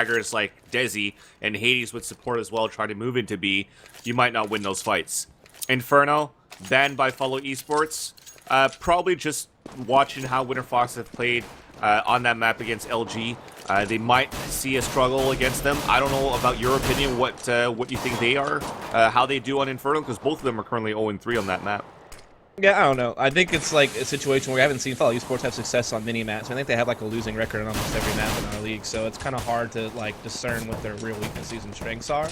fraggers like Desi and Hades with support as well trying to move into B, you might not win those fights. Inferno, banned by Follow Esports. Probably just watching how Winterfox have played on that map against LG. They might see a struggle against them. I don't know about your opinion, what you think they are, how they do on Inferno, because both of them are currently 0-3 on that map. Yeah, I don't know. I think it's like a situation where we haven't seen Follow Esports have success on mini-maps. I think they have like a losing record on almost every map in our league, so it's kind of hard to like discern what their real weaknesses and strengths are.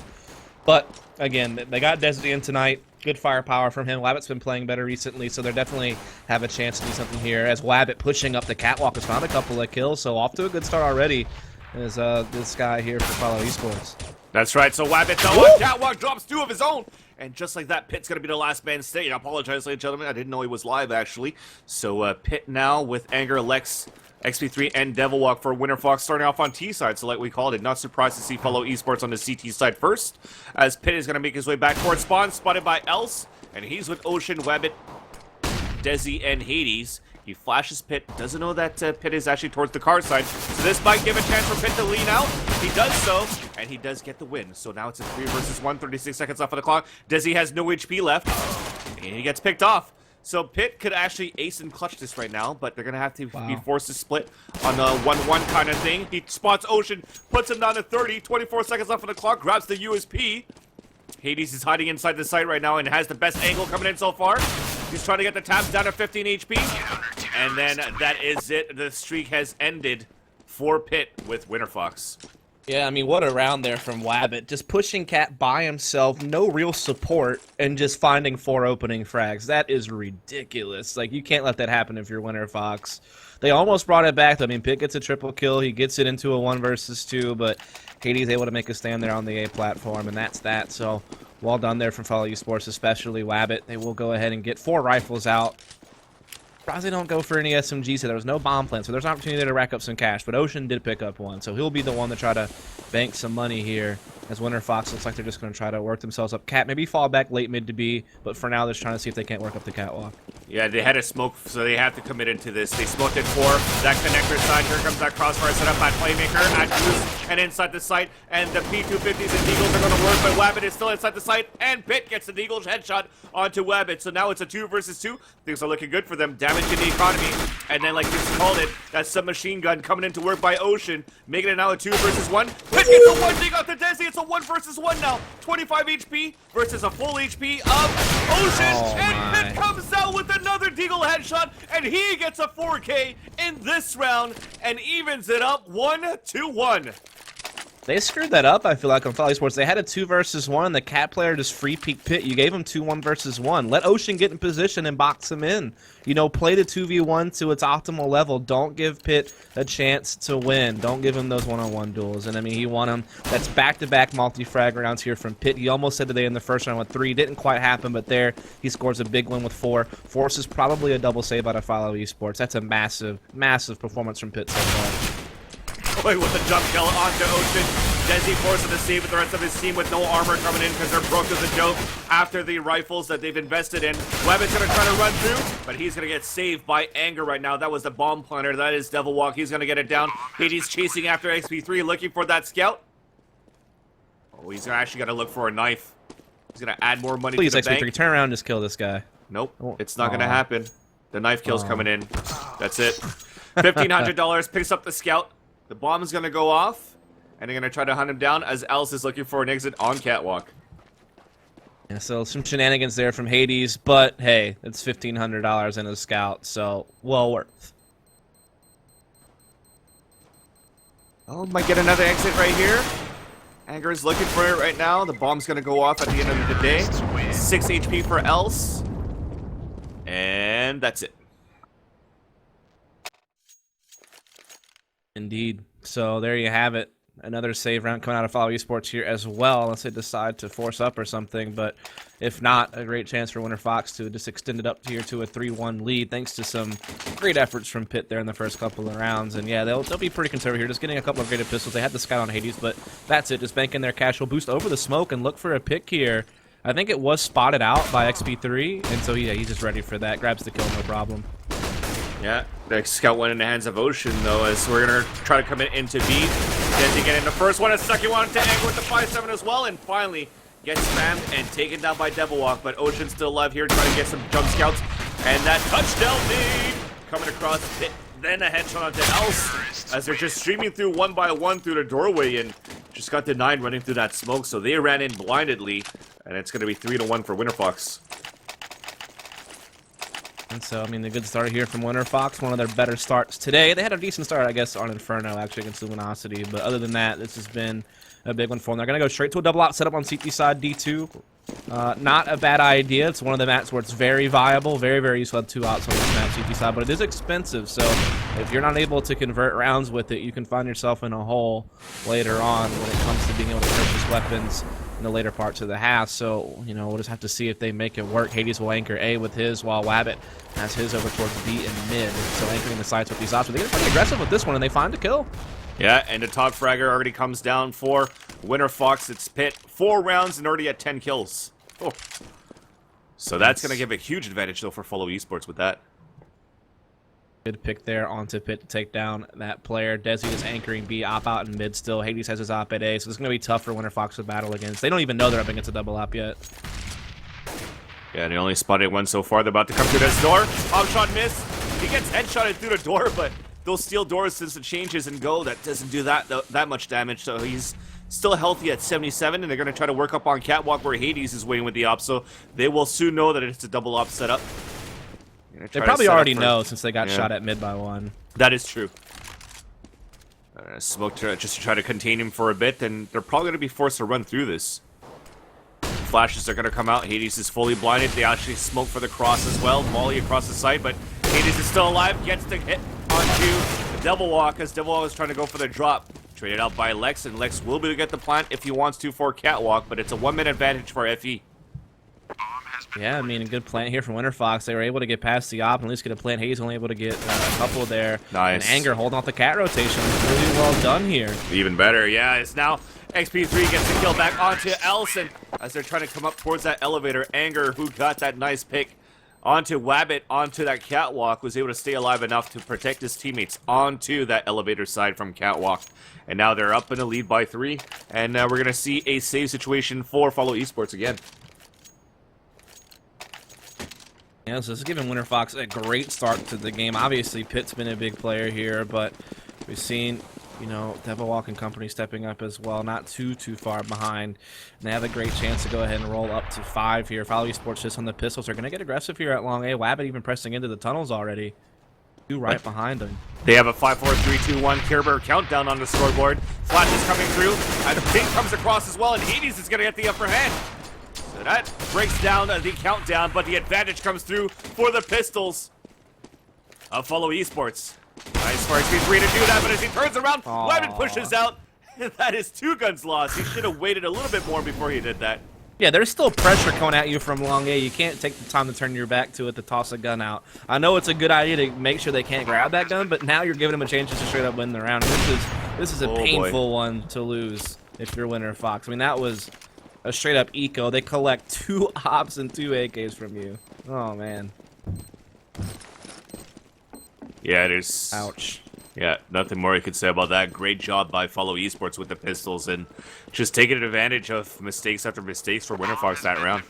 But again, they got Desi in tonight. Good firepower from him. Wabbit's been playing better recently, so they definitely have a chance to do something here. As Wabbit pushing up the catwalk has found a couple of kills, so off to a good start already. Is this guy here for Follow Esports. That's right. So Wabbit, the catwalk drops 2 of his own. And just like that, Pitt's going to be the last man standing. I apologize, ladies and gentlemen. I didn't know he was live, actually. So Pitt now with Anger, Lex, XP3, and Devilwalk for Winterfox starting off on T side. So like we called it, not surprised to see Follow Esports on the CT side first. As Pitt is going to make his way back towards spawn, spotted by Else. And he's with Ocean, Wabbit, Desi, and Hades. He flashes Pitt, doesn't know that Pitt is actually towards the car side. So this might give a chance for Pitt to lean out. He does so, and he does get the win. So now it's a 3 versus 1, 36 seconds off of the clock. Desi has no HP left, and he gets picked off. So Pitt could actually ace and clutch this right now, but they're going to have to be forced to split on a 1-1 kind of thing. He spots Ocean, puts him down to 30, 24 seconds off of the clock, grabs the USP. Hades is hiding inside the site right now and has the best angle coming in so far. He's trying to get the tabs down to 15 HP. And then that is it. The streak has ended for Pitt with Winterfox. Yeah, I mean, what a round there from Wabbit. Just pushing Cat by himself, no real support, and just finding 4 opening frags. That is ridiculous. Like, you can't let that happen if you're Winterfox. They almost brought it back. I mean, Pitt gets a triple kill. He gets it into a 1 versus 2, but Hades able to make a stand there on the A platform, and that's that. So, well done there from Follow Esports, especially Wabbit. They will go ahead and get 4 rifles out. Surprised they don't go for any SMGs, so there was no bomb plant, so there's an opportunity to rack up some cash, but Ocean did pick up 1, so he'll be the one to try to bank some money here, as Winterfox looks like they're just going to try to work themselves up. Cat maybe fall back late mid to B, but for now they're just trying to see if they can't work up the catwalk. Yeah, they had a smoke, so they have to commit into this. They smoked it for that connector side. Here comes that crossfire set up by Playmaker, at Goose, and inside the site, and the P250s and Deagles are going to work, but Wabbit is still inside the site, and Pitt gets the Deagles headshot onto Wabbit, so now it's a 2 versus 2. Things are looking good for them. Damage in the economy, and then like you just called it, that submachine gun coming into work by Ocean, making it now a 2 versus 1. Pitt gets a 1 dig off the Desi. It's a 1 versus 1 now. 25 HP versus a full HP of Ocean, and Pitt comes out with another Deagle headshot, and he gets a 4K in this round and evens it up 1-1. They screwed that up, I feel like, on Follow Esports. They had a 2 versus 1, the Cat player just free peek Pitt. You gave him 2 1 versus 1. Let Ocean get in position and box him in. You know, play the 2v1 to its optimal level. Don't give Pitt a chance to win. Don't give him those one-on-one duels. And, I mean, he won them. That's back-to-back multi-frag rounds here from Pitt. He almost said today in the first round with 3. Didn't quite happen, but there he scores a big win with 4. Forces probably a double save out of Follow Esports. That's a massive, massive performance from Pitt so far. With the jump kill onto Ocean. Desi forcing to save with the rest of his team with no armor coming in because they're broke as a joke after the rifles that they've invested in. Wabbit's going to try to run through, but he's going to get saved by Anger right now. That was the bomb planter. That is Devilwalk. He's going to get it down. Hades chasing after XP3, looking for that scout. Oh, he's actually got to look for a knife. He's going to add more money Please, to the XP3, bank. turn around and just kill this guy. Nope, it's not going to happen. The knife kill's coming in. That's it. $1,500 picks up the scout. The bomb is going to go off, and they're going to try to hunt him down as Alice is looking for an exit on catwalk. Yeah, so some shenanigans there from Hades, but hey, it's $1,500 in a scout, so well worth. Oh, might get another exit right here. Anger is looking for it right now. The bomb's going to go off at the end of the day. 6 HP for Else. And that's it. Indeed. So there you have it. Another save round coming out of Follow Esports here as well, unless they decide to force up or something. But if not, a great chance for Winterfox to just extend it up here to a 3-1 lead, thanks to some great efforts from Pitt there in the first couple of rounds. And yeah, they'll be pretty conservative here, just getting a couple of graded pistols. They had the scout on Hades, but that's it. Just banking their cash. Will boost over the smoke and look for a pick here. I think it was spotted out by XP3, and so yeah, he's just ready for that. Grabs the kill, no problem. Yeah, the scout went in the hands of Ocean, though, as we're going to try to come into B. Desi getting the first one, a second one to Anger with the 5-7 as well, and finally gets spammed and taken down by Devilwalk, but Ocean's still alive here, trying to get some jump scouts, and that touchdown lead coming across Pit, then a headshot onto Else, as they're just streaming through one by one through the doorway, and just got denied running through that smoke, so they ran in blindedly, and it's going to be 3-1 for Winterfox. And so, I mean, a good start here from Winterfox, one of their better starts today. They had a decent start, I guess, on Inferno, actually, against Luminosity. But other than that, this has been a big one for them. They're going to go straight to a double out setup on CT side, D2. Not a bad idea. It's one of the maps where it's very viable, very, very useful to have 2 outs on this map, CT side. But it is expensive, so if you're not able to convert rounds with it, you can find yourself in a hole later on when it comes to being able to purchase weapons in the later parts of the half. So, you know, we'll just have to see if they make it work. Hades will anchor A with his, while Wabbit has his over towards B and mid. So anchoring the sides with these options. They get pretty aggressive with this one, and they find a kill. Yeah, and the top fragger already comes down for Winterfox. It's Pit, 4 rounds and already at 10 kills. Oh. So that's going to give a huge advantage, though, for Follow Esports with that. Good pick there onto Pit to take down that player. Desi is anchoring B, op out in mid still. Hades has his op at A, so it's going to be tough for Winterfox to battle against. They don't even know they're up against a double op yet. Yeah, they only spotted one so far. They're about to come through this door. Hop shot miss. He gets headshotted through the door, but those steel doors, since it changes and go, that doesn't do that much damage. So he's still healthy at 77, and they're going to try to work up on Catwalk where Hades is waiting with the op. So they will soon know that it's a double op setup. They probably already know since they got shot at mid by 1. That is true. Smoke just to try to contain him for a bit, and they're probably going to be forced to run through this. Flashes are going to come out. Hades is fully blinded. They actually smoke for the cross as well. Molly across the site, but Hades is still alive. Gets the hit onto Devilwalk as Devilwalk is trying to go for the drop. Traded out by Lex, and Lex will be able to get the plant if he wants to for Catwalk, but it's a 1-minute advantage for FE. Yeah, I mean, a good plant here from Winterfox. They were able to get past the op and at least get a plant. Hayes only able to get a couple there. Nice. And Anger holding off the cat rotation. Really well done here. Even better, yeah. It's now XP3 gets the kill back onto Elson as they're trying to come up towards that elevator. Anger, who got that nice pick onto Wabbit, onto that Catwalk, was able to stay alive enough to protect his teammates onto that elevator side from Catwalk. And now they're up in the lead by 3. And we're going to see a save situation for Follow Esports again. Yeah, so this is giving Winterfox a great start to the game. Obviously, Pitt's been a big player here, but we've seen, you know, Devilwalk and company stepping up as well, not too far behind. And they have a great chance to go ahead and roll up to 5 here. Follow Esports just on the pistols. They're going to get aggressive here at long A. Wabbit even pressing into the tunnels already. 2 right behind them. They have a 5, 4, 3, 2, 1 Care Bear countdown on the scoreboard. Flash is coming through, and Pink comes across as well, and Hades is going to get the upper hand. So that breaks down the countdown, but the advantage comes through for the pistols of Follow Esports. Nice for XP3 to do that, but as he turns around, Wabbit pushes out. That is 2 guns lost. He should have waited a little bit more before he did that. Yeah, there's still pressure coming at you from long A. You can't take the time to turn your back to it to toss a gun out. I know it's a good idea to make sure they can't grab that gun, but now you're giving them a chance just to straight up win the round. This is a painful one to lose if you're Winterfox. I mean, that was a straight up eco. They collect 2 ops and 2 AKs from you. Oh, man. Yeah, it is. Ouch. Yeah, nothing more I could say about that. Great job by Follow Esports with the pistols and just taking advantage of mistakes after mistakes for Winterfox that round.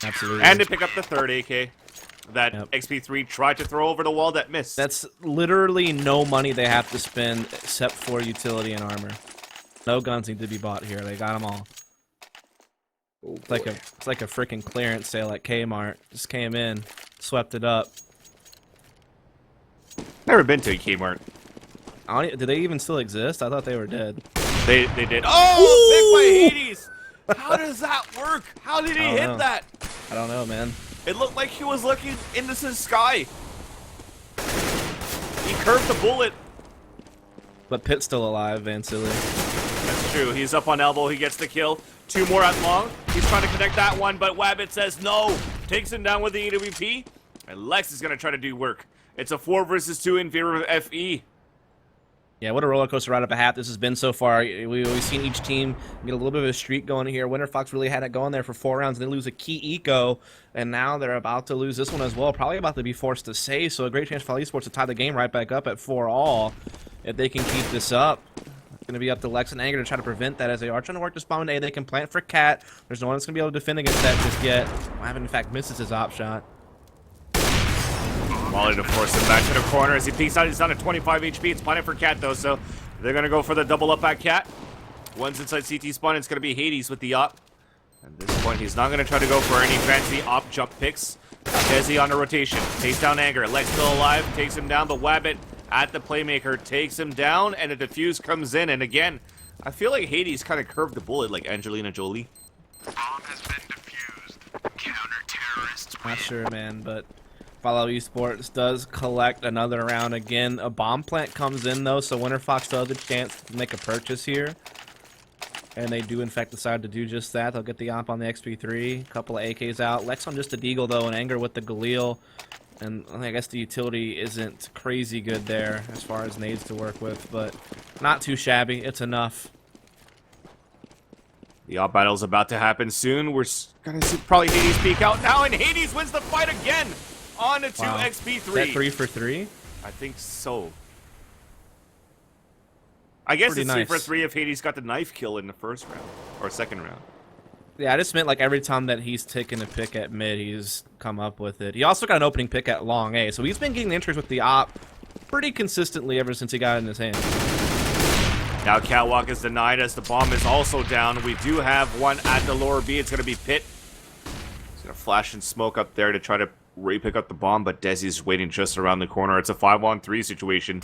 Absolutely. And to pick up the 3rd AK that XP3 tried to throw over the wall that missed. That's literally no money they have to spend except for utility and armor. No guns need to be bought here. They got them all. It's like a freaking clearance sale at Kmart. Just came in, swept it up. Never been to a Kmart. Do they even still exist? I thought they were dead. They did. Oh, pick by Hades! How does that work? How did he hit that? I don't know, man. It looked like he was looking into the sky. He curved the bullet. But Pitt's still alive, Vansilli. That's true. He's up on elbow. He gets the kill. 2 more at long. He's trying to connect that one, but Wabbit says no. Takes him down with the EWP. And Lex is going to try to do work. It's a 4 versus 2 in favor of FE. Yeah, what a roller coaster ride of a half this has been so far. We've seen each team get a little bit of a streak going here. Winterfox really had it going there for 4 rounds. They lose a key eco, and now they're about to lose this one as well. Probably about to be forced to save, so a great chance for Esports to tie the game right back up at 4-all if they can keep this up. Gonna be up to Lex and Anger to try to prevent that as they are trying to work to spawn A. They can plant for Cat. There's no one that's gonna be able to defend against that just yet. Wabbit, in fact, misses his op shot. Molly to force him back to the corner as he peeks out. He's down to 25 HP. It's planted for Cat though, so they're gonna go for the double up at Cat. One's inside CT spawn. It's gonna be Hades with the op. At this point, he's not gonna try to go for any fancy op jump picks. Desi on the rotation, takes down Anger. Lex still alive, takes him down, but Wabbit at the playmaker takes him down, and a defuse comes in. And again, I feel like Hades kind of curved the bullet like Angelina Jolie. Bomb has been defused. Counter-terrorists win. Not sure, man, but Follow eSports does collect another round again. A bomb plant comes in though, so Winterfox still has a chance to make a purchase here. And they do, in fact, decide to do just that. They'll get the op on the XP3. A couple of AKs out. Lex on just a Deagle, though, and Anger with the Galil. And I guess the utility isn't crazy good there as far as nades to work with, but not too shabby. It's enough. The op battle's about to happen soon. We're going to see probably Hades peek out now, and Hades wins the fight again on a 2 XP3. Is that 3 for 3? I think so. I guess Pretty it's nice. 3 for 3 if Hades got the knife kill in the first round, or second round. Yeah, I just meant like every time that he's taken a pick at mid, he's come up with it. He also got an opening pick at long A, so he's been getting the interest with the op pretty consistently ever since he got it in his hand. Now Catwalk is denied as the bomb is also down. We do have one at the lower B. It's going to be Pit. He's going to flash and smoke up there to try to re-pick up the bomb, but Desi's waiting just around the corner. It's a 5-on-3 situation.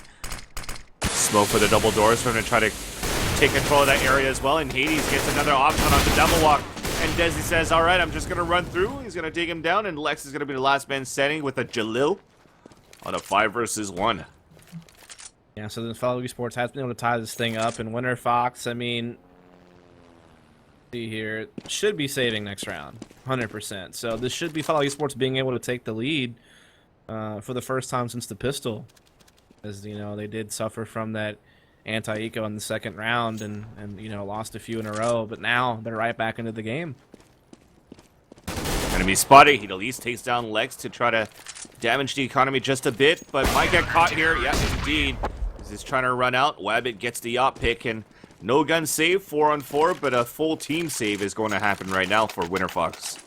Smoke for the double doors. So we're going to try to take control of that area as well, and Hades gets another option on the double walk. And Desi says, all right, I'm just going to run through. He's going to take him down, and Lex is going to be the last man standing with a Jalil on a 5 versus 1. Yeah, so then Follow eSports has been able to tie this thing up, and Winterfox, I mean, see here, should be saving next round, 100%. So this should be Follow eSports being able to take the lead for the first time since the pistol. As, you know, they did suffer from that anti-eco in the second round and you know, lost a few in a row, but now they're right back into the game. Gonna be spotty. He at least takes down Lex to try to damage the economy just a bit, but might get caught here. Yeah, indeed. As he's trying to run out, Wabbit gets the op pick, and no gun save, 4-on-4, but a full team save is going to happen right now for Winterfox.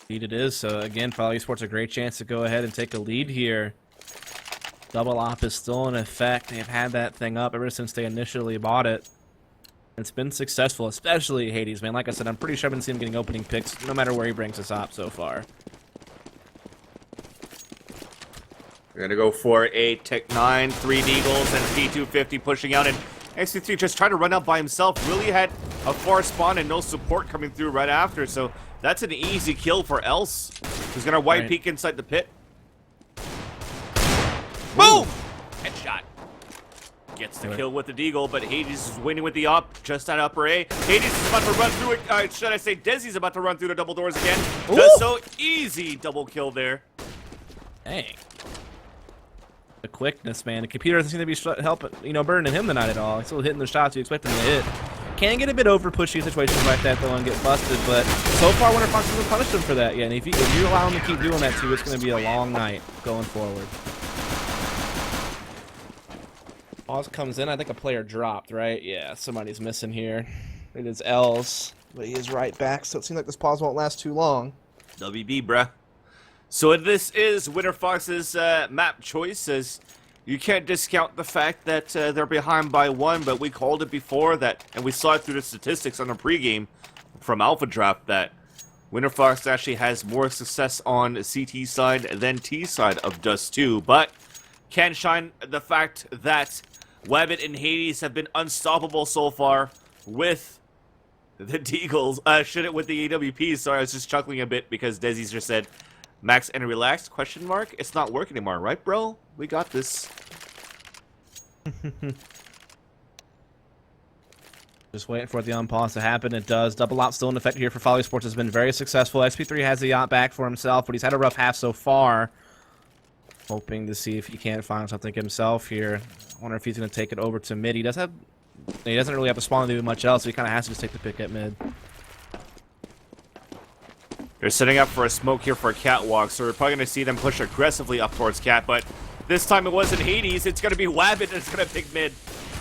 Indeed it is. So again, Follow eSports a great chance to go ahead and take a lead here. Double op is still in effect. They've had that thing up ever since they initially bought it. It's been successful, especially Hades, man. Like I said, I'm pretty sure I've been seeing him getting opening picks no matter where he brings us op so far. We're going to go for a Tech 9, 3 Deagles, and P250 pushing out, and XP3 just trying to run out by himself. Really had a far spawn and no support coming through right after, so that's an easy kill for Else, who's going to white peek inside the pit. Boom! Headshot. Gets the kill with the Deagle, but Hades is winning with the op just at upper A. Hades is about to run through it. Should I say Desi's about to run through the double doors again. Does so. Easy double kill there. Dang. The quickness, man. The computer doesn't seem to be helping, you know, burning him tonight at all. He's still hitting the shots you expect him to hit. Can get a bit over pushy in situations like that, though, and get busted, but so far Winterfox hasn't punished him for that yet. And if you allow him to keep doing that, too, it's going to be a long night going forward. Oz comes in. I think a player dropped, right? Yeah, somebody's missing here. It is Els, but he is right back, so it seems like this pause won't last too long. WB, bruh. So this is Winterfox's map choice, as you can't discount the fact that they're behind by 1, but we called it before that, and we saw it through the statistics on the pregame from Alpha Draft, that Winterfox actually has more success on CT side than T side of Dust 2, but can shine the fact that Wabbit and Hades have been unstoppable so far with the Deagles. With the AWP. Sorry, I was just chuckling a bit because Desi's just said, "Max and relaxed?" Question mark. It's not working anymore, right, bro? We got this. Just waiting for the unpause to happen. It does. Double op still in effect here for Follow eSports. Has been very successful. XP3 has the op back for himself, but he's had a rough half so far. Hoping to see if he can't find something himself here. I wonder if he's going to take it over to mid. He doesn't really have to spawn to do much else, so he kind of has to just take the pick at mid. They're setting up for a smoke here for a Catwalk, so we're probably going to see them push aggressively up towards Cat, but this time it wasn't Hades. It's going to be Wabbit that's going to pick mid.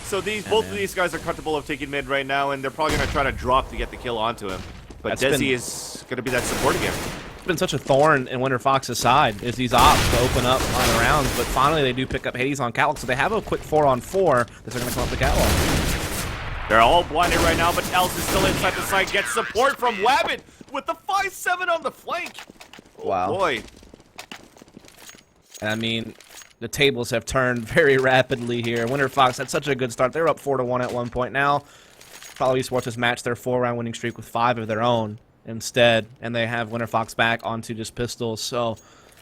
So both of these guys are comfortable of taking mid right now, and they're probably going to try to drop to get the kill onto him. But Desi is going to be that support again. It's been such a thorn in Winterfox's side is these ops to open up on the rounds, but finally they do pick up Hades on catwalk, so they have a quick 4-on-4 that they're going to come up the catwalk. They're all blinded right now, but Els is still inside the site. Gets support from Wabbit with the 5-7 on the flank. Oh, wow. Boy. And I mean, the tables have turned very rapidly here. Winterfox had such a good start. They were up 4-1 at one point. Now, Follow eSports has matched their 4-round winning streak with 5 of their own instead, and they have Winterfox back onto just pistols. So,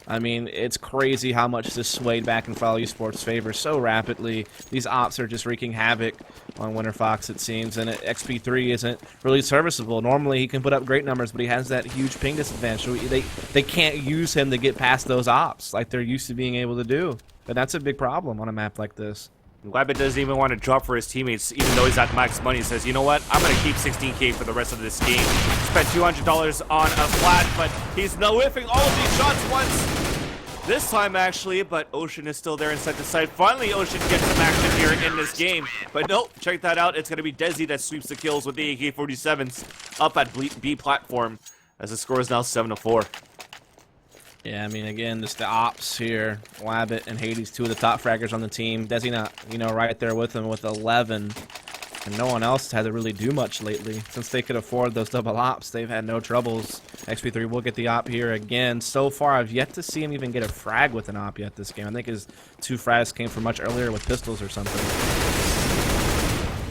I mean, it's crazy how much this swayed back in Follow eSports' favor so rapidly. These ops are just wreaking havoc on Winterfox, it seems, and XP3 isn't really serviceable. Normally, he can put up great numbers, but he has that huge ping disadvantage. So they can't use him to get past those ops like they're used to being able to do. And that's a big problem on a map like this. Wabbit doesn't even want to drop for his teammates, even though he's at max money. He says, you know what, I'm going to keep 16K for the rest of this game. Spent $200 on a flat, but he's no whiffing all of these shots once. This time, actually, but Ocean is still there inside the site. Finally, Ocean gets some action here in this game. But nope, check that out. It's going to be Desi that sweeps the kills with the AK-47s up at B platform, as the score is now 7-4. Yeah, I mean, again, just the ops here. Wabbit and Hades, 2 of the top fraggers on the team. Desi not, right there with him with 11. And no one else had to really do much lately. Since they could afford those double ops, they've had no troubles. XP3 will get the op here again. So far, I've yet to see him even get a frag with an op yet this game. I think his 2 frags came from much earlier with pistols or something.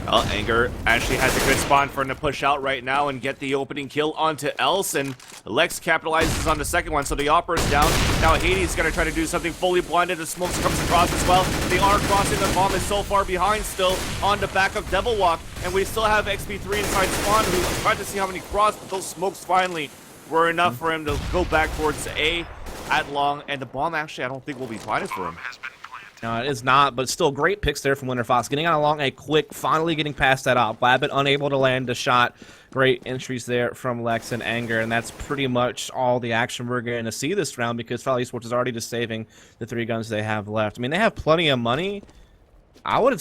Well, Anger actually has a good spawn for him to push out right now and get the opening kill onto Else, and Lex capitalizes on the second one, so the Opera's down. Now Hades is going to try to do something fully blinded. The smoke comes across as well. They are crossing. The bomb is so far behind still on the back of Devil Walk, and we still have XP3 inside spawn, who tried to see how many cross, but those smokes finally were enough for him to go back towards A at long, and the bomb actually I don't think will be blinded for him. No, it is not, but still great picks there from Winterfox. Getting out along a quick, finally getting past that op. Wabbit unable to land a shot. Great entries there from Lex and Anger, and that's pretty much all the action we're going to see this round because Follow eSports is already just saving the 3 guns they have left. I mean, they have plenty of money. I would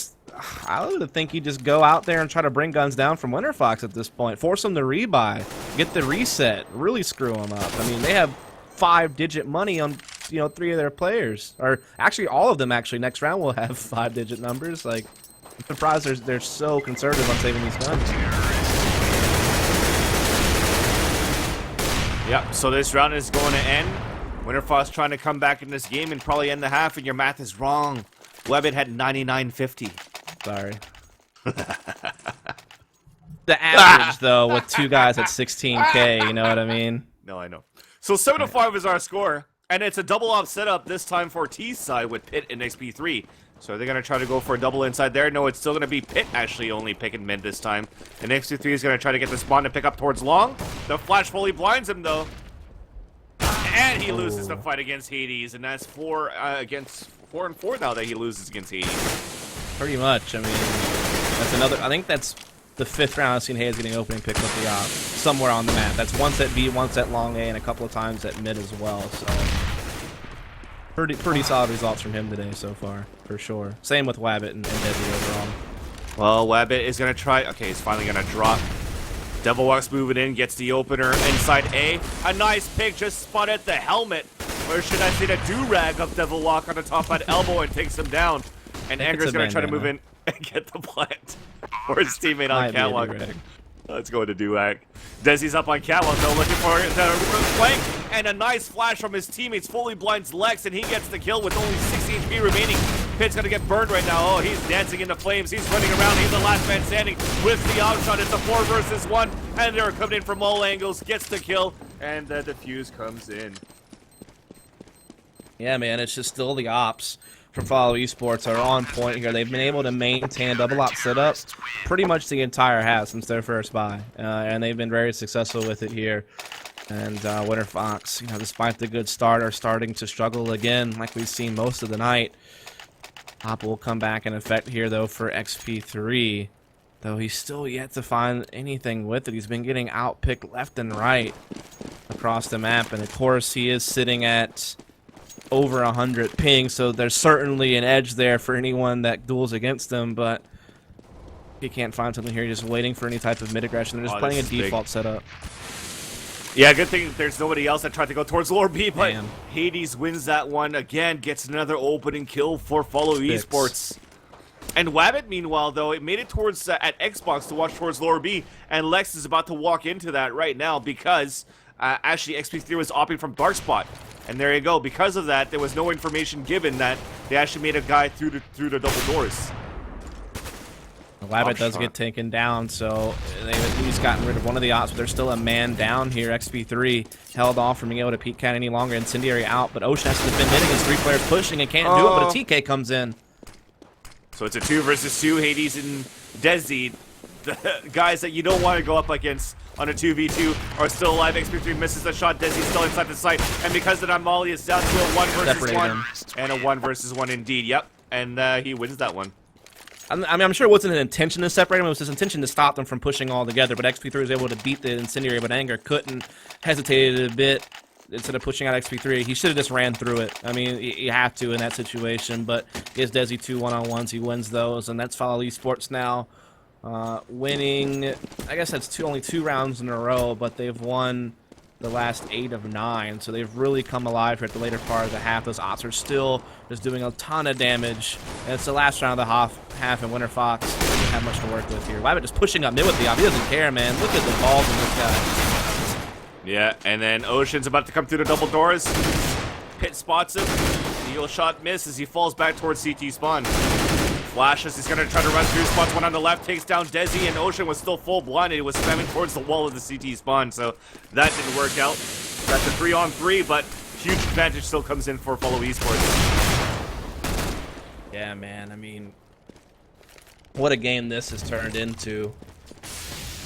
think you just go out there and try to bring guns down from Winterfox at this point. Force them to rebuy. Get the reset. Really screw them up. I mean, they have 5-digit money on 3 of their players, or actually all of them. Actually, next round will have 5-digit numbers. Like, I'm surprised they're so conservative on saving these guns. Yep. So this round is going to end. Winterfox trying to come back in this game and probably end the half, and your math is wrong. Wabbit had 99.50. Sorry. The average though, with 2 guys at 16K. You know what I mean? No, I know. So 7-5 is our score. And it's a double op setup this time for T's side with Pit and XP3. So they're going to try to go for a double inside there. No, it's still going to be Pit actually only picking mid this time. And XP3 is going to try to get the spawn to pick up towards long. The flash fully blinds him though. And he loses the fight against Hades. And that's 4 against 4-4 now that he loses against Hades. Pretty much. I mean, that's another. I think that's the 5th round I've seen Hades getting opening pick with the op somewhere on the map. That's once at B, once at long A, and a couple of times at mid as well. So pretty solid results from him today so far, for sure. Same with Wabbit and Desi overall. Well, Wabbit is going to try. Okay, he's finally going to drop. Devil Walk's moving in, gets the opener inside A. A nice pick, just spotted the helmet. Or should I say the do-rag of Devil Walk on the top at elbow and takes him down. And Anger's going to try to move in and get the plant for his teammate on catwalk. Let's go to do-rag. Desi's up on catwalk though, looking for the flank. And a nice flash from his teammates. Fully blinds Lex, and he gets the kill with only 60 HP remaining. Pit's going to get burned right now. Oh, he's dancing in the flames. He's running around. He's the last man standing with the outshot. It's a 4 versus 1. And they're coming in from all angles. Gets the kill. And the defuse comes in. Yeah, man, it's just still the ops from Follow eSports are on point here. They've been able to maintain double op setup pretty much the entire half since their first buy. And they've been very successful with it here. And Winterfox, despite the good start, are starting to struggle again like we've seen most of the night. Op will come back in effect here, though, for XP3. Though he's still yet to find anything with it. He's been getting outpicked left and right across the map. And, of course, he is sitting at over 100 ping, so there's certainly an edge there for anyone that duels against him. But He can't find something here. He's just waiting for any type of mid aggression. They're just playing a default setup. Yeah, good thing there's nobody else that tried to go towards lower B, but Man. Hades wins that one again, gets another opening kill for Follow eSports. And Wabbit, meanwhile, though, it made it towards at Xbox to watch towards lower B, and Lex is about to walk into that right now because actually XP3 was opting from Dark Spot. And there you go. Because of that, there was no information given that they actually made a guy through the double doors. Wabbit does get taken down, so they've at least gotten rid of one of the ops, but there's still a man down here. XP3 held off from being able to peek cat any longer. Incendiary out, but Ocean has to defend mid against 3 players pushing and can't do it, but a TK comes in. So it's a 2 versus 2. Hades and Desi, the guys that you don't want to go up against on a 2v2, are still alive. XP3 misses the shot. Desi's still inside the site, and because of that, Molly is down to a 1 versus 1, and a 1 versus 1 indeed. Yep, and he wins that one. I mean, I'm sure it wasn't an intention to separate them. It was his intention to stop them from pushing all together. But XP3 was able to beat the Incendiary, but Anger couldn't. Hesitated a bit instead of pushing out XP3. He should have just ran through it. I mean, you have to in that situation. But he has Desi 2 1-on-1s. He wins those, and that's Follow eSports now. Winning, I guess that's only 2 rounds in a row, but they've won the last 8 of 9, so they've really come alive here at the later part of the half. Those ops are still just doing a ton of damage, and it's the last round of the half, and Winterfox doesn't have much to work with here. Wabbit just pushing up mid with the op. He doesn't care, man. Look at the balls in this guy. Yeah, and then Ocean's about to come through the double doors. Pit spots him. The Eagle shot misses. He falls back towards CT spawn. Flashes, he's gonna try to run through, spots one on the left, takes down Desi, and Ocean was still full blinded. He was spamming towards the wall of the CT spawn, so that didn't work out. That's a 3-on-3, but huge advantage still comes in for Follow eSports. Yeah, man, I mean, what a game this has turned into.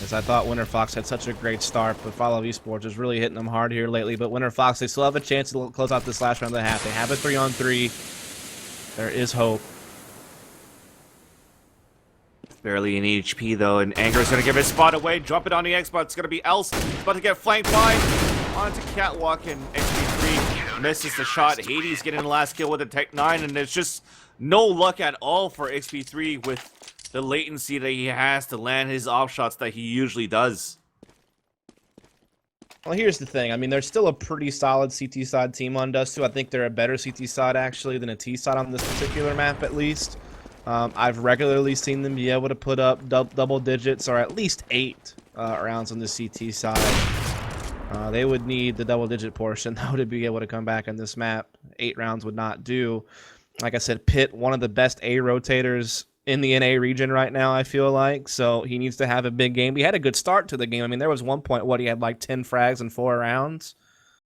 As I thought Winterfox had such a great start, but Follow eSports is really hitting them hard here lately. But Winterfox, they still have a chance to close out this last round of the half. They have a 3-on-3. There is hope. Barely in HP though, and Anger's gonna give his spot away, drop it on the Xbox. It's gonna be Else, about to get flanked by onto Catwalk, and XP3 misses the shot. Hades getting the last kill with a Tech 9, and there's just no luck at all for XP3 with the latency that he has to land his off shots that he usually does. Well, here's the thing. I mean, there's still a pretty solid CT side team on Dust 2. I think they're a better CT side actually than a T side on this particular map, at least. I've regularly seen them be able to put up double digits, or at least 8 rounds on the CT side. They would need the double-digit portion, though, to be able to come back on this map. 8 rounds would not do. Like I said, Pitt, one of the best A rotators in the NA region right now, I feel like. So he needs to have a big game. He had a good start to the game. I mean, there was one point, he had like 10 frags in 4 rounds.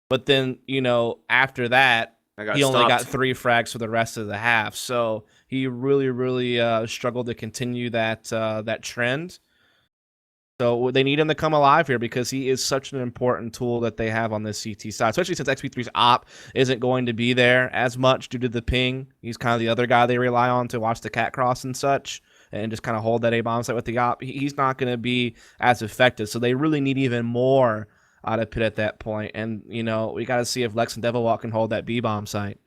But then, you know, after that, he only got 3 frags for the rest of the half. So he really struggled to continue that that trend. So they need him to come alive here because he is such an important tool that they have on this CT side, especially since XP3's op isn't going to be there as much due to the ping. He's kind of the other guy they rely on to watch the cat cross and such and just kind of hold that A-bomb site with the op. He's not going to be as effective, so they really need even more out of Pitt at that point. And, you know, we got to see if Lex and Devilwalk can hold that B-bomb site.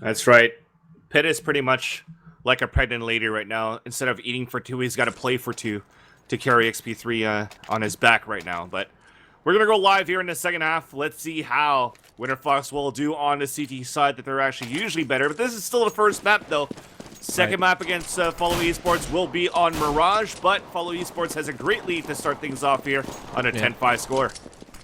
That's right. Pitt is pretty much like a pregnant lady right now. Instead of eating for 2, he's got to play for 2 to carry XP3 on his back right now. But we're going to go live here in the second half. Let's see how Winterfox will do on the CT side, that they're actually usually better. But this is still the first map, though. Second map against Follow eSports will be on Mirage, but Follow eSports has a great lead to start things off here on a 10-5 score.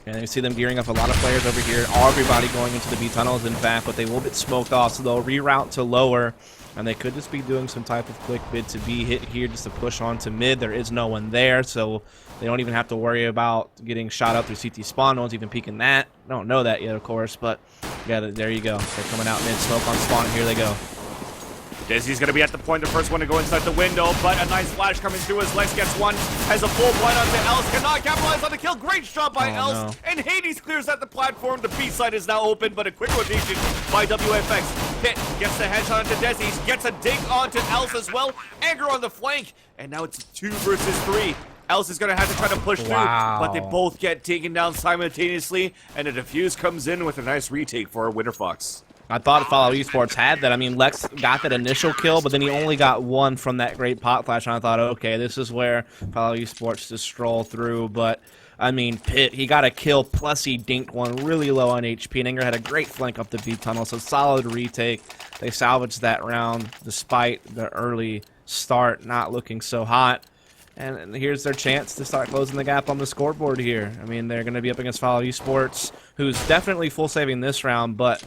And you see them gearing up a lot of players over here. Everybody going into the B tunnels, in fact, but they will get smoked off, so they'll reroute to lower. And they could just be doing some type of quick bid to be hit here just to push on to mid. There is no one there, so they don't even have to worry about getting shot up through CT spawn. No one's even peeking that. I don't know that yet, of course, but yeah, there you go. They're coming out mid, smoke on spawn, and here they go. Desi's going to be at the point, the first one to go inside the window, but a nice flash coming through as Lex gets one, has a full blind onto Else, cannot capitalize on the kill. Great shot by Else, no. And Hades clears at the platform. The B side is now open, but a quick rotation by WFX. Pitt gets the headshot onto Desi, gets a dig onto Else as well. Anger on the flank, and now it's 2 versus 3. Else is going to have to try to push through, but they both get taken down simultaneously, and a defuse comes in with a nice retake for Winterfox. I thought Follow Esports had that. I mean, Lex got that initial kill, but then he only got one from that great pot flash, and I thought, okay, this is where Follow Esports just stroll through. But, I mean, Pitt, he got a kill, plus he dinked one really low on HP, and Anger had a great flank up the B tunnel, so solid retake. They salvaged that round despite the early start not looking so hot. And here's their chance to start closing the gap on the scoreboard here. I mean, they're going to be up against Follow Esports, who's definitely full saving this round, but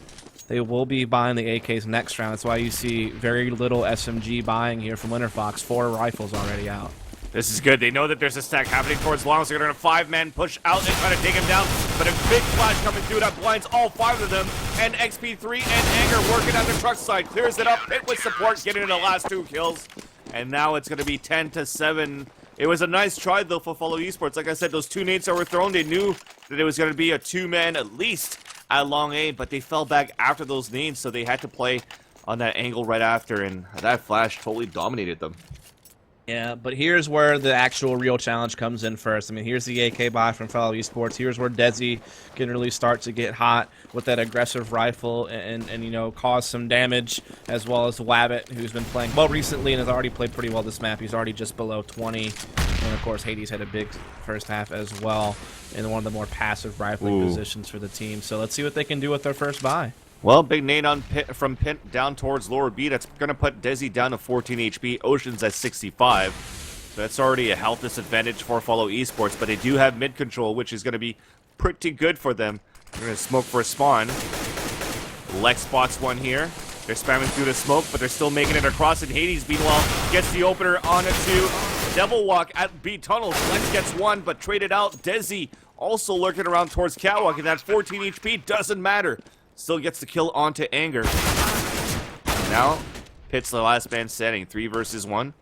they will be buying the AKs next round. That's why you see very little SMG buying here from Winterfox. 4 rifles already out. This is good. They know that there's a stack happening towards long, so they're going to 5-man push out and try to take him down. But a big flash coming through that blinds all 5 of them. And XP3 and Anger working on the truck side. Clears it up. Pitt with support, getting the last 2 kills. And now it's going to be 10-7. It was a nice try, though, for Follow Esports. Like I said, those 2 nades that were thrown, they knew that it was going to be a 2-man at least at long A, but they fell back after those nades, so they had to play on that angle right after, and that flash totally dominated them. Yeah, but here's where the actual real challenge comes in first. I mean, here's the AK buy from Follow Esports. Here's where Desi can really start to get hot with that aggressive rifle and you know, cause some damage, as well as Wabbit, who's been playing well recently and has already played pretty well this map. He's already just below 20. And, of course, Hades had a big first half as well in one of the more passive rifling positions for the team. So let's see what they can do with their first buy. Well, big nade on from Pitt down towards lower B. That's going to put Desi down to 14 HP. Ocean's at 65. So that's already a health disadvantage for Follow Esports. But they do have mid control, which is going to be pretty good for them. They're going to smoke for a spawn. Lex spots one here. They're spamming through the smoke, but they're still making it across. And Hades, meanwhile, gets the opener on a 2. Devil Walk at B tunnels. Lex gets 1, but traded out. Desi also lurking around towards Catwalk, and that 14 HP doesn't matter. Still gets the kill onto Anger. Now, Pitt's the last man standing. 3 versus 1.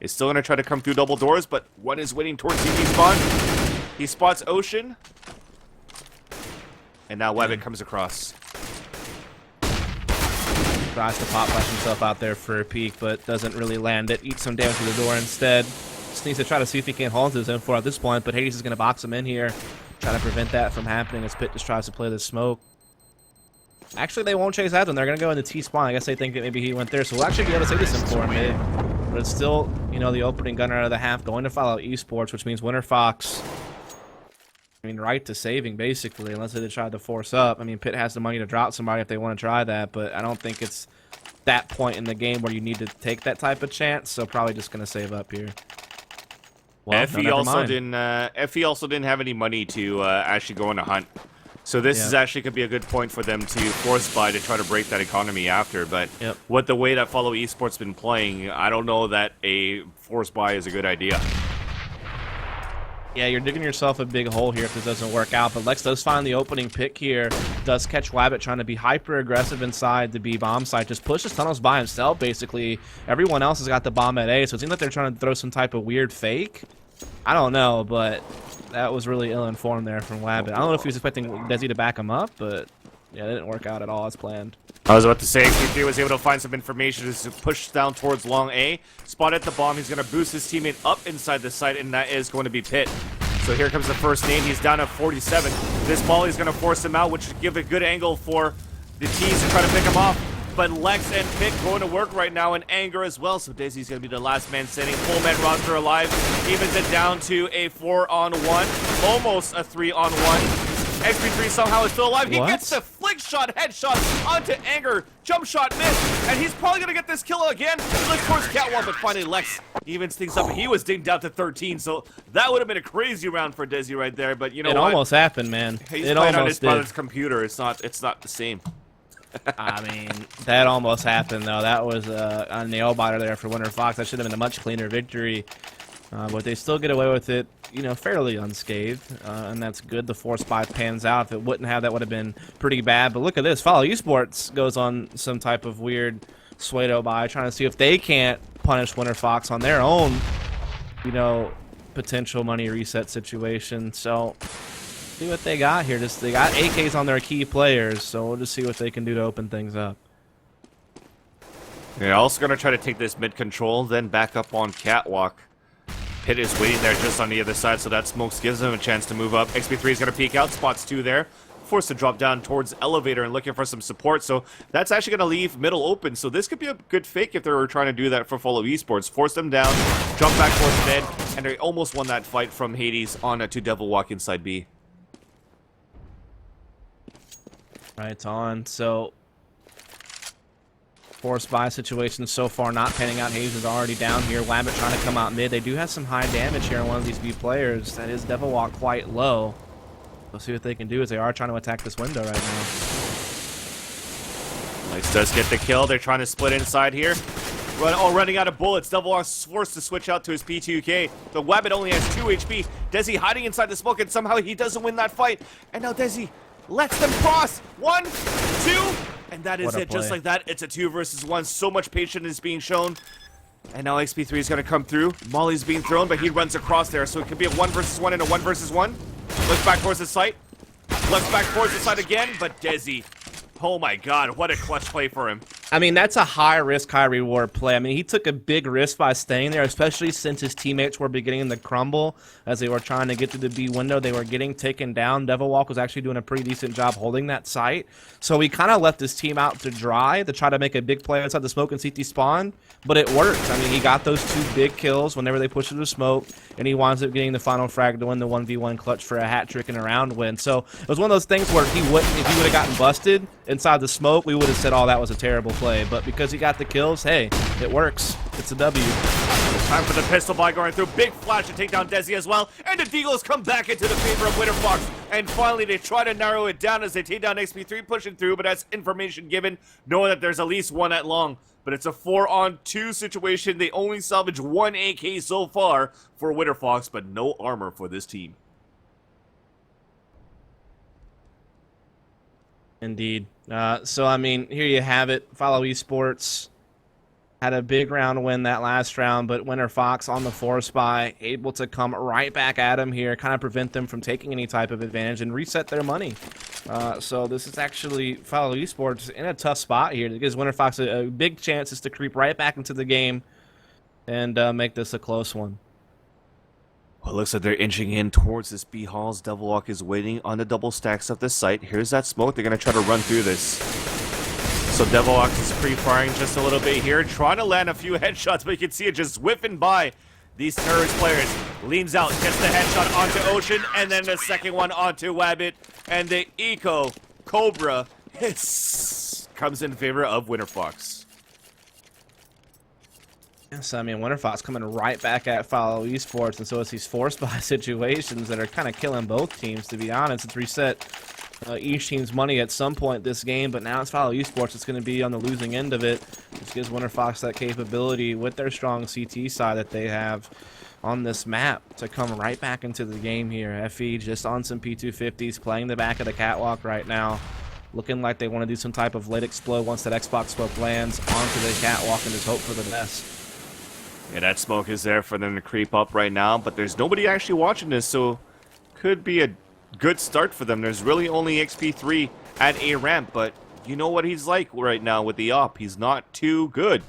Is still going to try to come through double doors, but one is waiting towards CP spawn. He spots Ocean. And now Wabbit comes across. Tries to pop flash himself out there for a peek, but doesn't really land it. Eats some damage to the door instead. Just needs to try to see if he can hold to his M4 at this point, but Hades is going to box him in here. Try to prevent that from happening as Pitt just tries to play the smoke. Actually, they won't chase after him. They're going to go into T-spawn. I guess they think that maybe he went there. So we'll actually be able to say this in 4 mid. But it's still, you know, the opening gunner out of the half going to Follow Esports, which means Winterfox, I mean, right to saving, basically, unless they tried to force up. I mean, Pitt has the money to drop somebody if they want to try that, but I don't think it's that point in the game where you need to take that type of chance, so probably just going to save up here. Well, FE also didn't have any money to actually go on a hunt. So this is actually could be a good point for them to force buy to try to break that economy after. But with the way that Follow Esports been playing, I don't know that a force buy is a good idea. Yeah, you're digging yourself a big hole here if this doesn't work out. But Lex does find the opening pick here. Does catch Wabbit trying to be hyper aggressive inside the B bomb site. Just pushes tunnels by himself, basically. Everyone else has got the bomb at A, so it seems like they're trying to throw some type of weird fake. I don't know, but that was really ill-informed there from Wabbit. I don't know if he was expecting Desi to back him up, but yeah, it didn't work out at all as planned. I was about to say, XP3 was able to find some information to push down towards long A. Spotted the bomb. He's going to boost his teammate up inside the site, and that is going to be Pitt. So here comes the first nade. He's down at 47. This volley is going to force him out, which would give a good angle for the teams to try to pick him off. But Lex and Pitt going to work right now in Anger as well. So Desi's going to be the last man standing. Full man roster alive. Evens it down to a 4-on-1. Almost a 3-on-1. XP3 somehow is still alive. He gets the flick shot, headshot onto Anger. Jump shot missed. And he's probably going to get this kill again. He looks towards Catwalk, but finally Lex evens things up. He was dinged out to 13. So that would have been a crazy round for Desi right there. But you know what? It almost happened, man. He's it playing almost on his did. brother's computer. It's not the same. I mean, that almost happened, though. That was a nail-biter there for Winterfox. That should have been a much cleaner victory. But they still get away with it, you know, fairly unscathed. And that's good. The force buy pans out. If it wouldn't have, that would have been pretty bad. But look at this. Follow Esports goes on some type of weird Suedo buy, trying to see if they can't punish Winterfox on their own, you know, potential money reset situation. So see what they got here. They got AKs on their key players, so we'll just see what they can do to open things up. They're also going to try to take this mid control, then back up on Catwalk. Pitt is waiting there just on the other side, so that smokes gives him a chance to move up. XP3 is going to peek out, spots 2 there. forced to drop down towards elevator and looking for some support. So that's actually going to leave middle open. So this could be a good fake if they were trying to do that for Follow Esports. Force them down, jump back towards mid, and they almost won that fight from Hades on to Devil Walk inside B. Right on. So forced buy situation so far not panning out. Hayes is already down here. Wabbit trying to come out mid. They do have some high damage here on one of these B players. That is Devil Walk quite low. We'll see what they can do as they are trying to attack this window right now. Lex does get the kill. They're trying to split inside here. Running out of bullets. Devil Walk's forced to switch out to his P2K. The Wabbit only has 2 HP. Desi hiding inside the smoke, and somehow he doesn't win that fight. And now Desi lets them cross. 1, 2, and that is it. Just like that, it's a 2 versus 1. So much patience is being shown. And now XP3 is going to come through. Molly's being thrown, but he runs across there. So it could be a 1 versus 1 and a 1 versus 1. Looks back towards the site. Looks back towards the site again, but Desi. Oh my god, what a clutch play for him. I mean, that's a high risk, high reward play. I mean, he took a big risk by staying there, especially since his teammates were beginning to crumble as they were trying to get to the B window. They were getting taken down. Devil Walk was actually doing a pretty decent job holding that site. So he kind of left his team out to dry to try to make a big play inside the smoke and CT spawn, but it worked. I mean, he got those 2 big kills whenever they pushed through the smoke, and he winds up getting the final frag to win the 1v1 clutch for a hat trick and a round win. So it was one of those things where if he would have gotten busted inside the smoke, we would have said, oh, that was a terrible play. But because he got the kills, hey, it works. It's a W. Time for the pistol buy going through. Big flash to take down Desi as well. And the Deagles come back into the favor of Winterfox. And finally, they try to narrow it down as they take down XP3, pushing through. But that's information given, knowing that there's at least 1 at long. But it's a 4-on-2 situation. They only salvage 1 AK so far for Winterfox, but no armor for this team. Indeed. So, I mean, here you have it. Follow Esports had a big round win that last round, but Winterfox on the force buy, able to come right back at him here, kind of prevent them from taking any type of advantage and reset their money. So this is actually Follow Esports in a tough spot here. It gives Winterfox a big chances to creep right back into the game and make this a close one. Well, it looks like they're inching in towards this B halls. Devil Walk is waiting on the double stacks of the site. Here's that smoke. They're going to try to run through this. So Devil Walk is pre-firing just a little bit here, trying to land a few headshots, but you can see it just whiffing by these terrorist players. Leans out, gets the headshot onto Ocean, and then the second one onto Wabbit. And the Eco Cobra comes in favor of Winterfox. Yes, I mean, Winterfox coming right back at Follow Esports, and so it's these force buy situations that are kind of killing both teams, to be honest. It's reset each team's money at some point this game, but now it's Follow Esports. It's going to be on the losing end of it, which gives Winterfox that capability with their strong CT side that they have on this map to come right back into the game here. FE just on some P250s, playing the back of the catwalk right now, looking like they want to do some type of late explode once that Xbox smoke lands onto the catwalk and just hope for the best. Yeah, that smoke is there for them to creep up right now, but there's nobody actually watching this, so could be a good start for them. There's really only XP3 at A ramp, but you know what he's like right now with the op. He's not too good.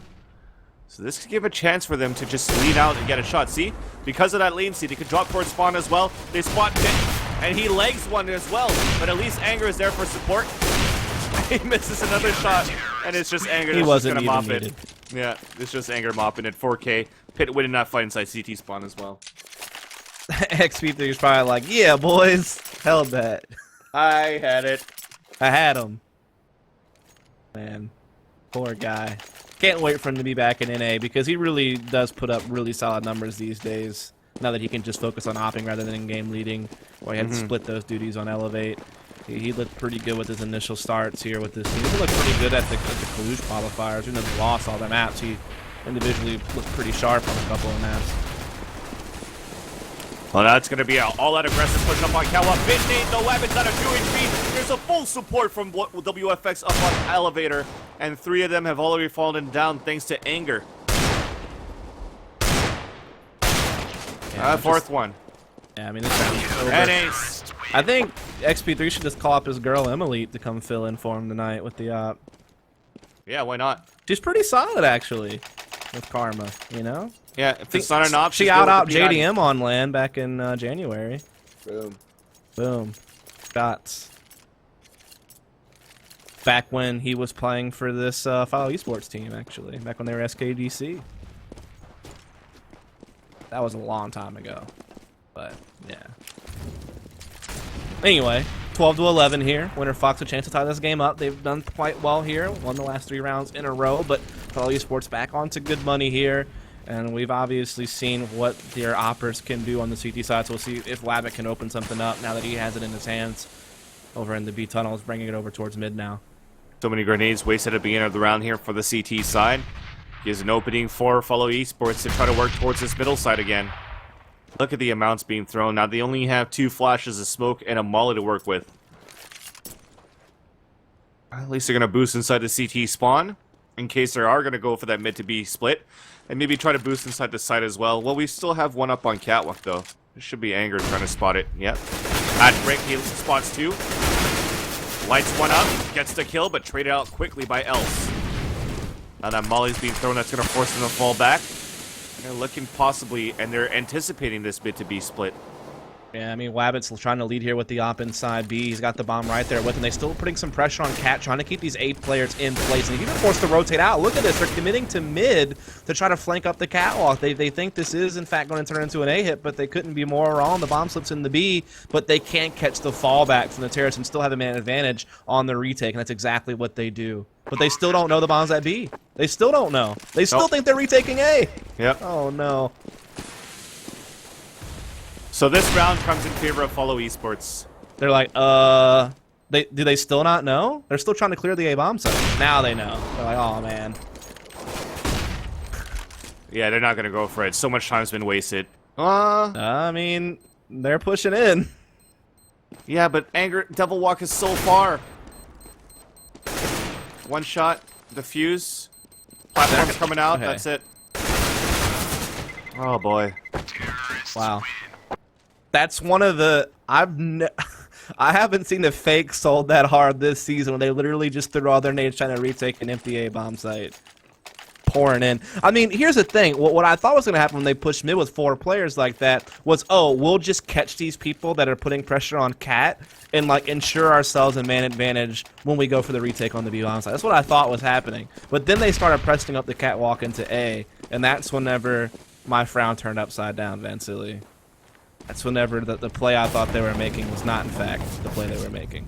So this could give a chance for them to just lean out and get a shot. See? Because of that latency, they could drop towards spawn as well. They spot Pit, and he legs one as well, but at least Anger is there for support. He misses another shot, and it's just Anger that's just gonna mop it. Yeah, it's just Anger mopping it. 4K. Pit winning that fight inside CT spawn as well. XP3 is probably like, yeah, boys, held that. I had it. I had him. Man, poor guy. Can't wait for him to be back in NA because he really does put up really solid numbers these days. Now that he can just focus on opping rather than in-game leading, where he had to split those duties on Elevate. He looked pretty good with his initial starts here with this team. He looked pretty good at the Kalush qualifiers. Even though he lost all the maps, he individually looked pretty sharp on a couple of maps. Well, that's going to be an all-out aggressive push up on Kawa. Bit-Nate, the weapon's out of 2 HP. There's a full support from WFX up on Elevator, and 3 of them have already fallen down thanks to Anger. Yeah, fourth one. Yeah, I mean, this round's over. And ace. I think XP3 should just call up his girl Emily to come fill in for him tonight with the op. Yeah, why not? She's pretty solid, actually, with Karma, you know? Yeah, if it's not an op, she out JDM on LAN back in January. Boom. Boom. Shots. Back when he was playing for this Follow eSports team, actually. Back when they were SKDC. That was a long time ago. But, yeah. Anyway, 12-11 here. Winterfox a chance to tie this game up. They've done quite well here. Won the last 3 rounds in a row, but Follow eSports back onto good money here. And we've obviously seen what their oppers can do on the CT side, so we'll see if Wabbit can open something up now that he has it in his hands. Over in the B tunnels, bringing it over towards mid now. So many grenades wasted at the beginning of the round here for the CT side. Gives an opening for Follow eSports to try to work towards this middle side again. Look at the amounts being thrown. Now they only have 2 flashes of smoke and a molly to work with. At least they're going to boost inside the CT spawn, in case they are going to go for that mid to B split. And maybe try to boost inside the side as well. Well, we still have 1 up on Catwalk, though. It should be Anger trying to spot it. Yep. At break, he spots 2. Lights 1 up, gets the kill, but traded out quickly by Else. Now that molly's being thrown, that's going to force them to fall back. They're looking possibly, and they're anticipating this mid to B split. Yeah, I mean, Wabbit's trying to lead here with the op inside B. He's got the bomb right there with him. They're still putting some pressure on Cat, trying to keep these 8 players in place. And he even forced to rotate out. Look at this. They're committing to mid to try to flank up the catwalk. They think this is, in fact, going to turn into an A hit, but they couldn't be more wrong. The bomb slips in the B, but they can't catch the fallback from the terrace and still have a man advantage on the retake, and that's exactly what they do. But they still don't know the bomb's at B. They still don't know. They still think they're retaking A. Yep. Oh, no. So this round comes in favor of Follow eSports. They're like, do they still not know? They're still trying to clear the A bomb site. Now they know. They're like, oh man. Yeah, they're not gonna go for it. So much time's been wasted. I mean, they're pushing in. Yeah, but Devil Walk is so far. 1 shot, defuse. Platform's coming out. Okay. That's it. Oh boy. Wow. That's one of the I haven't seen the fake sold that hard this season when they literally just threw all their nades trying to retake an empty A bomb site. Pouring in. I mean, here's the thing. What I thought was going to happen when they pushed mid with 4 players like that was, oh, we'll just catch these people that are putting pressure on Cat and like ensure ourselves a man advantage when we go for the retake on the B bomb site. That's what I thought was happening. But then they started pressing up the catwalk into A, and that's whenever my frown turned upside down, Vansilli. That's whenever the play I thought they were making was not, in fact, the play they were making.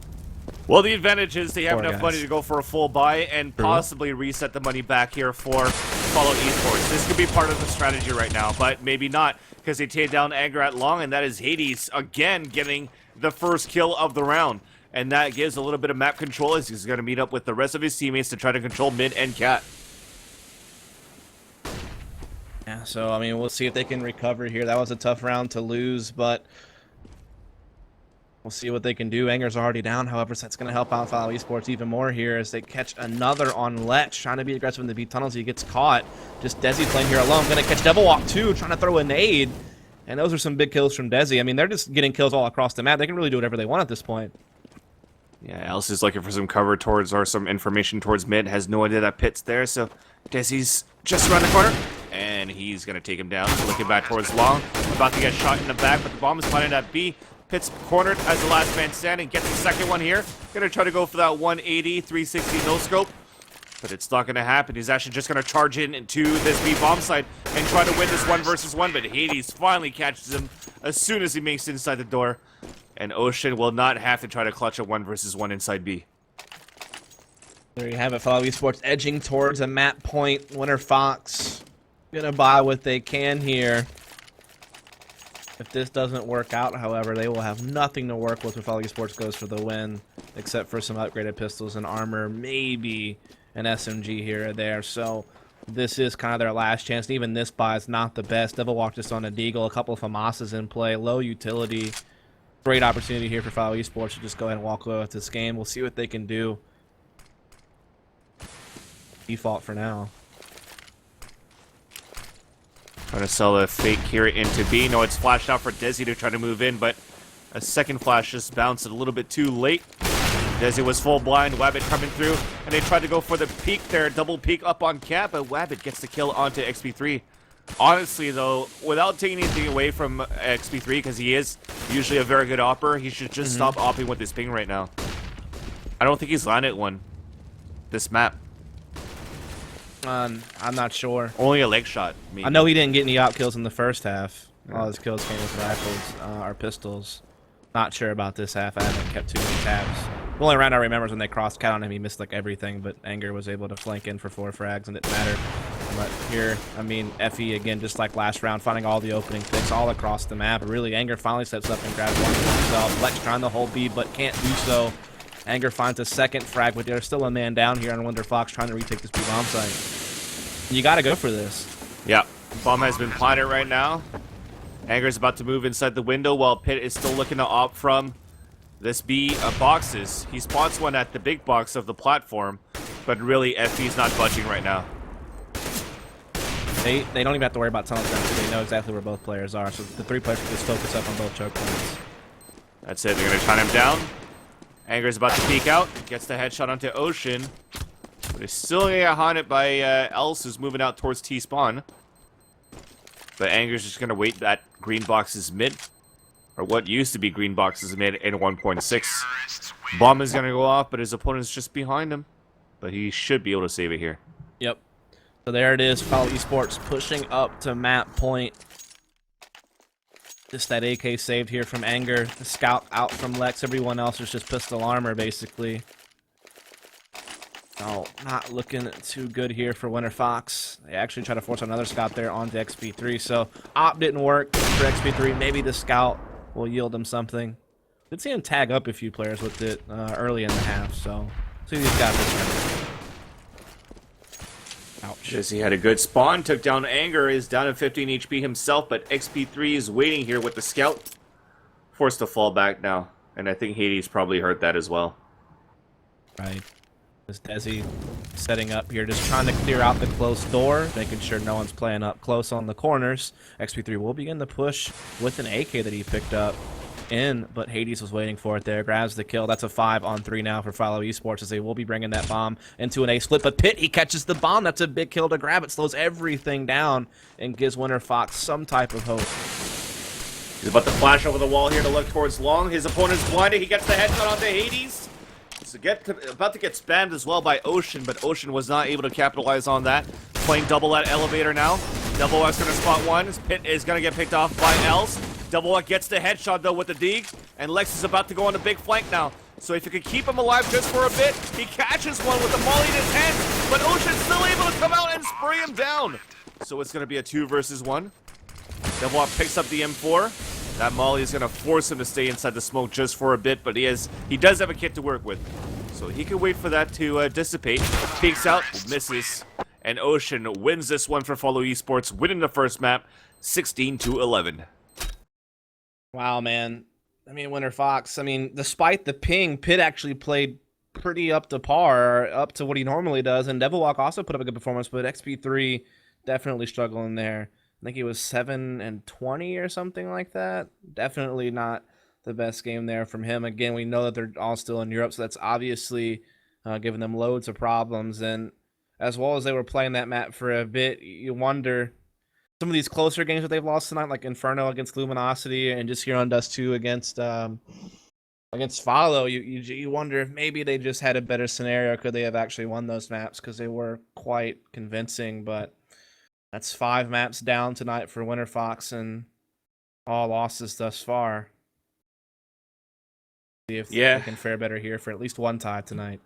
Well, the advantage is they have enough guys. money to go for a full buy and possibly reset the money back here for Follow eSports. This could be part of the strategy right now, but maybe not, because they take down Anger at long, and that is Hades again getting the first kill of the round. And that gives a little bit of map control as he's going to meet up with the rest of his teammates to try to control mid and Cat. Yeah, so, I mean, we'll see if they can recover here. That was a tough round to lose, but we'll see what they can do. Anger's already down, however, so that's going to help out Follow eSports even more here as they catch another on Lech, trying to be aggressive in the B tunnels. He gets caught. Just Desi playing here alone. Going to catch Devil Walk too, trying to throw a nade. And those are some big kills from Desi. I mean, they're just getting kills all across the map. They can really do whatever they want at this point. Yeah, Alice is looking for some cover towards, or some information towards mid. Has no idea that Pit's there, so Desi's just around the corner. And he's going to take him down. So looking back towards long. About to get shot in the back, but the bomb is planted at B. Pitt's cornered as the last man standing. Gets the second one here. Going to try to go for that 180, 360 no-scope. But it's not going to happen. He's actually just going to charge into this B bomb site and try to win this 1 versus 1. But Hades finally catches him as soon as he makes it inside the door. And Ocean will not have to try to clutch a 1 versus 1 inside B. There you have it, Follow eSports edging towards a map point. Winterfox gonna buy what they can here. If this doesn't work out, however, they will have nothing to work with when Follow eSports goes for the win, except for some upgraded pistols and armor, maybe an SMG here or there. So this is kind of their last chance. And even this buy is not the best. Devil Walk just on a Deagle, a couple of FAMASas in play, low utility. Great opportunity here for Follow eSports to just go ahead and walk away with this game. We'll see what they can do. Default for now. Trying to sell a fake here into B. No, it's flashed out for Desi to try to move in, but a second flash just bounced a little bit too late. Desi was full blind, Wabbit coming through, and they tried to go for the peek there, double peek up on Cat, but Wabbit gets the kill onto XP3. Honestly, though, without taking anything away from XP3, because he is usually a very good opper, he should just stop opping with his ping right now. I don't think he's landed one. this map? I'm not sure. Only a leg shot. Maybe. I know he didn't get any out kills in the first half. All his kills came with rifles or pistols. Not sure about this half. I haven't kept too many tabs. The only round I remember is when they crossed count on him. He missed like everything, but Anger was able to flank in for 4 frags, and it mattered. But here, I mean, Effie again, just like last round, finding all the opening picks all across the map. Really, Anger finally steps up and grabs one for himself. Lex trying to hold B, but can't do so. Anger finds a second frag, but there's still a man down here on Winterfox trying to retake this B bomb site. You got to go for this. Yeah, bomb has been planted right now. Anger's about to move inside the window while Pitt is still looking to opt from this B boxes. He spots one at the big box of the platform, but really Effie's not budging right now. They don't even have to worry about tunnel defense. They know exactly where both players are, so the 3 players can just focus up on both choke points. That's it. They're going to shut him down. Anger's about to peek out. Gets the headshot onto Ocean. But he's still going to get haunted by Else, who's moving out towards T-spawn. But Anger's just going to wait that green box is mid. Or what used to be green box is mid in 1.6. Bomb is going to go off, but his opponent's just behind him. But he should be able to save it here. Yep. So there it is. Follow eSports pushing up to map point. Just that AK saved here from Anger. The scout out from Lex. Everyone else is just pistol armor, basically. Oh, not looking too good here for Winterfox. They actually try to force another scout there onto XP3. So op didn't work for XP3. Maybe the scout will yield him something. Did see him tag up a few players with it early in the half. So see these guys this round. Ouch. Jesse had a good spawn, took down Anger, is down to 15 HP himself, but XP3 is waiting here with the scout. Forced to fall back now, and I think Hades probably heard that as well. Right. This Desi setting up here, just trying to clear out the closed door, making sure no one's playing up close on the corners. XP3 will begin the push with an AK that he picked up in, but Hades was waiting for it there, grabs the kill. That's a 5-on-3 now for Follow Esports, as they will be bringing that bomb into an A-split, but Pitt, he catches the bomb. That's a big kill to grab. It slows everything down and gives Winterfox some type of hope. He's about to flash over the wall here to look towards Long. His opponent's blinded. He gets the headshot onto Hades. He's about to get spammed as well by Ocean, but Ocean was not able to capitalize on that. Playing double at elevator now. Double X going to spot one. Pitt is going to get picked off by Else. Double X gets the headshot though with the dig, and Lex is about to go on the big flank now. So if you could keep him alive just for a bit, he catches one with the molly in his hand, but Ocean's still able to come out and spray him down. So it's going to be a 2 versus 1. Double X picks up the M4. That molly is going to force him to stay inside the smoke just for a bit, but he does have a kit to work with. So he can wait for that to dissipate. Peeks out, misses, and Ocean wins this one for Follow Esports, winning the first map, 16-11. Wow, man. I mean, Winterfox, I mean, despite the ping, Pitt actually played pretty up to par, up to what he normally does, and Devilwalk also put up a good performance, but XP3 definitely struggling there. I think he was 7-20 or something like that. Definitely not the best game there from him. Again, we know that they're all still in Europe, so that's obviously giving them loads of problems, and as well as they were playing that map for a bit, you wonder... Some of these closer games that they've lost tonight, like Inferno against Luminosity and just here on Dust 2 against Follow, you wonder if maybe they just had a better scenario. Could they have actually won those maps? Because they were quite convincing, but that's 5 maps down tonight for Winterfox and all losses thus far. See if they can fare better here for at least one tie tonight.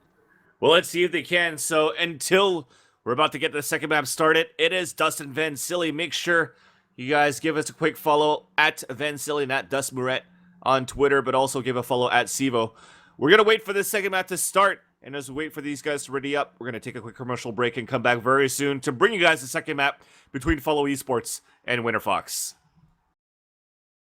Well, let's see if they can. So until we're about to get the second map started, it is Dustin Vansilli. Make sure you guys give us a quick follow at Vansilli and at Dust Muret on Twitter, but also give a follow at CEVO. We're going to wait for this second map to start, and as we wait for these guys to ready up, we're going to take a quick commercial break and come back very soon to bring you guys the second map between Follow Esports and Winterfox.